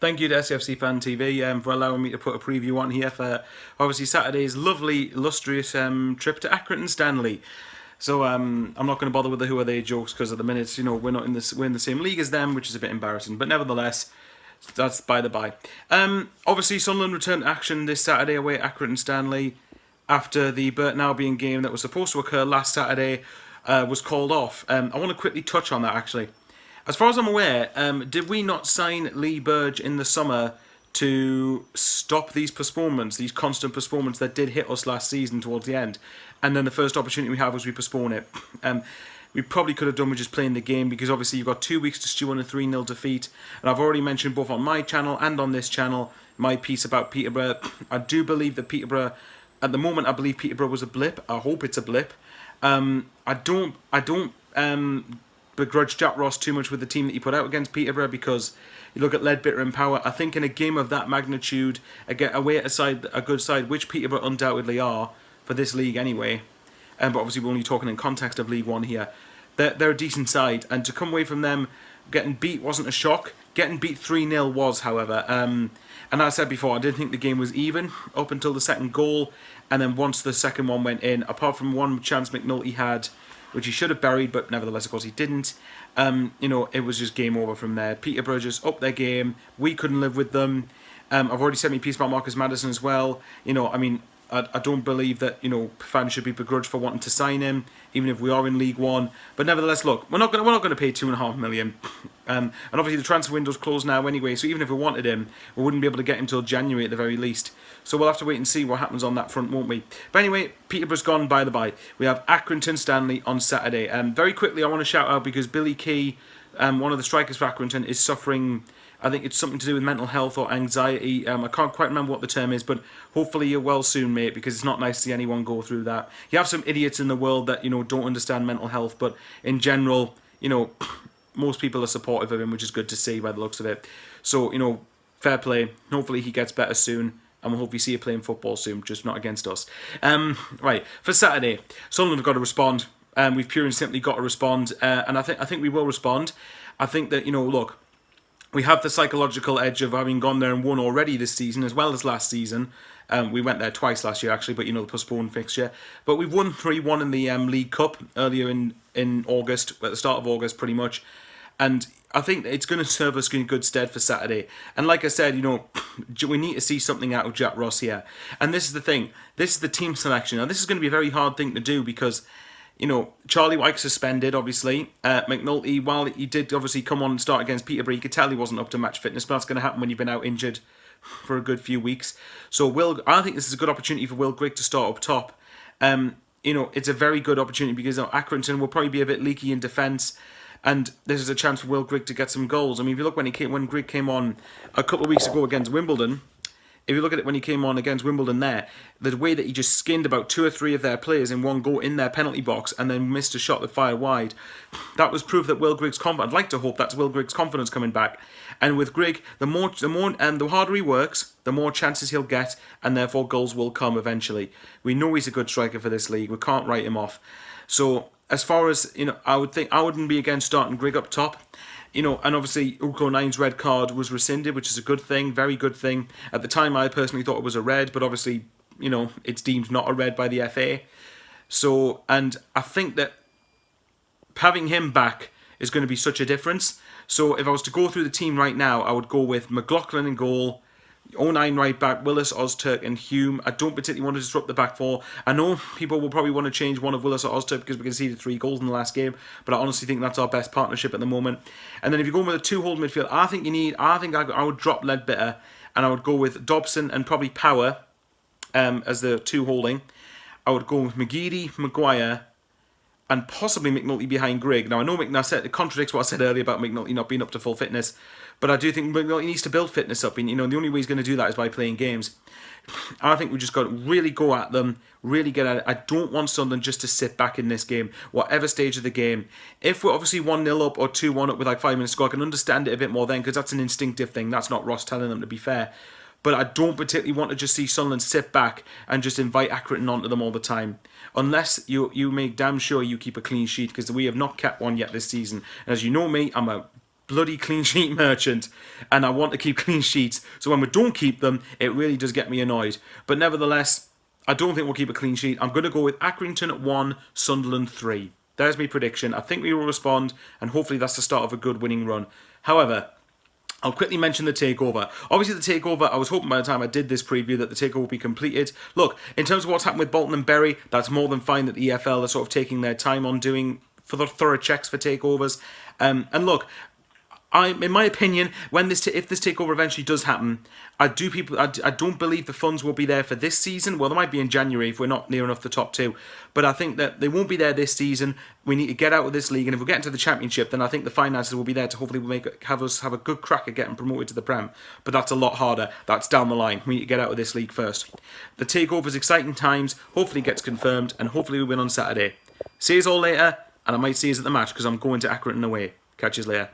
Thank you to SAFC Fan TV for allowing me to put a preview on here for obviously Saturday's lovely, illustrious trip to Accrington, Stanley. So I'm not going to bother with the who are they jokes because at the minute, we're not in we're in the same league as them, which is a bit embarrassing. But nevertheless, that's by the by. Obviously, Sunderland returned to action this Saturday away at Accrington, Stanley, after the Burton Albion game that was supposed to occur last Saturday was called off. I want to quickly touch on that actually. As far as I'm aware, did we not sign Lee Burge in the summer to stop these postponements, these constant postponements that did hit us last season towards the end? And then the first opportunity we have was we postpone it. We probably could have done with just playing the game because obviously you've got 2 weeks to stew on a 3-0 defeat. And I've already mentioned both on my channel and on this channel my piece about Peterborough. I do believe that Peterborough, at the moment I believe Peterborough was a blip. I hope it's a blip. I don't begrudge Jack Ross too much with the team that he put out against Peterborough because you look at Leadbitter and Power. I think in a game of that magnitude, away at a good side, which Peterborough undoubtedly are for this league anyway, but obviously we're only talking in context of League One here, they're a decent side, and to come away from them getting beat wasn't a shock. Getting beat 3-0 was, however, and as I said before, I didn't think the game was even up until the second goal, and then once the second one went in, apart from one chance McNulty had, which he should have buried, but nevertheless, of course, he didn't. It was just game over from there. Peterborough just upped their game. We couldn't live with them. I've already said my piece about Marcus Maddison as well. I don't believe that fans should be begrudged for wanting to sign him, even if we are in League One. But nevertheless, look, we're not going to pay $2.5 million. And obviously the transfer window's closed now anyway. So even if we wanted him, we wouldn't be able to get him till January at the very least. So we'll have to wait and see what happens on that front, won't we? But anyway, Peterborough's gone by the by. We have Accrington Stanley on Saturday. Very quickly, I want to shout out because Billy Key, one of the strikers for Accrington, is suffering. I think it's something to do with mental health or anxiety. I can't quite remember what the term is, but hopefully you're well soon, mate, because it's not nice to see anyone go through that. You have some idiots in the world that, don't understand mental health, but in general, most people are supportive of him, which is good to see by the looks of it. So, fair play. Hopefully he gets better soon, and we'll hopefully see you playing football soon, just not against us. Right, for Saturday, Sunderland have got to respond. We've purely and simply got to respond, and I think we will respond. I think that, look, we have the psychological edge of having gone there and won already this season, as well as last season. We went there twice last year, actually, but the postponed fixture. But we've won 3-1 in the League Cup earlier in August, at the start of August, pretty much. And I think it's going to serve us in good stead for Saturday. And like I said, we need to see something out of Jack Ross here. And this is the thing. This is the team selection. Now, this is going to be a very hard thing to do because Charlie Wyke suspended, obviously. McNulty, while he did obviously come on and start against Peterborough, you could tell he wasn't up to match fitness, but that's going to happen when you've been out injured for a good few weeks. So I think this is a good opportunity for Will Grigg to start up top. It's a very good opportunity because Accrington will probably be a bit leaky in defence, and this is a chance for Will Grigg to get some goals. I mean, if you look when Grigg came on a couple of weeks ago against Wimbledon, if you look at it when he came on against Wimbledon there, the way that he just skinned about 2 or 3 of their players in one go in their penalty box and then missed a shot that fired wide, that was proof that Will Grigg's confidence. I'd like to hope that's Will Grigg's confidence coming back. And with Grigg, the harder he works, the more chances he'll get, and therefore goals will come eventually. We know he's a good striker for this league. We can't write him off. So as far as I wouldn't be against starting Grigg up top. And obviously Uko 9's red card was rescinded, which is a good thing, very good thing. At the time, I personally thought it was a red, but obviously, it's deemed not a red by the FA. So, and I think that having him back is going to be such a difference. So if I was to go through the team right now, I would go with McLaughlin in goal, 09 right back, Willis, Ozturk and Hume. I don't particularly want to disrupt the back four. I know people will probably want to change one of Willis or Ozturk because we conceded 3 goals in the last game, but I honestly think that's our best partnership at the moment. And then if you're going with a 2-hold midfield, I would drop Leadbitter and I would go with Dobson and probably Power as the 2 holding. I would go with McGeady, Maguire, and possibly McNulty behind Grigg. Now, I know it contradicts what I said earlier about McNulty not being up to full fitness, but I do think McNulty needs to build fitness up. And, the only way he's going to do that is by playing games. I think we just got to really go at them, really get at it. I don't want Sunderland just to sit back in this game, whatever stage of the game. If we're obviously 1-0 up or 2-1 up with like 5 minutes to go, I can understand it a bit more then because that's an instinctive thing. That's not Ross telling them, to be fair. But I don't particularly want to just see Sunderland sit back and just invite Accrington onto them all the time. Unless you make damn sure you keep a clean sheet, because we have not kept one yet this season. And as you know me, I'm a bloody clean sheet merchant, and I want to keep clean sheets. So when we don't keep them, it really does get me annoyed. But nevertheless, I don't think we'll keep a clean sheet. I'm going to go with Accrington 1, Sunderland 3. There's my prediction. I think we will respond, and hopefully that's the start of a good winning run. However, I'll quickly mention the takeover. Obviously, the takeover, I was hoping by the time I did this preview that the takeover would be completed. Look, in terms of what's happened with Bolton and Bury, that's more than fine that the EFL are sort of taking their time on doing for the thorough checks for takeovers. And look, in my opinion, if this takeover eventually does happen, I don't believe the funds will be there for this season. Well, they might be in January if we're not near enough the top two, but I think that they won't be there this season. We need to get out of this league, and if we get into the Championship, then I think the finances will be there to hopefully have us have a good crack at getting promoted to the Prem. But that's a lot harder. That's down the line. We need to get out of this league first. The takeover is exciting times. Hopefully, it gets confirmed, and hopefully, we win on Saturday. See you all later, and I might see you at the match because I'm going to Accrington away. Catch you later.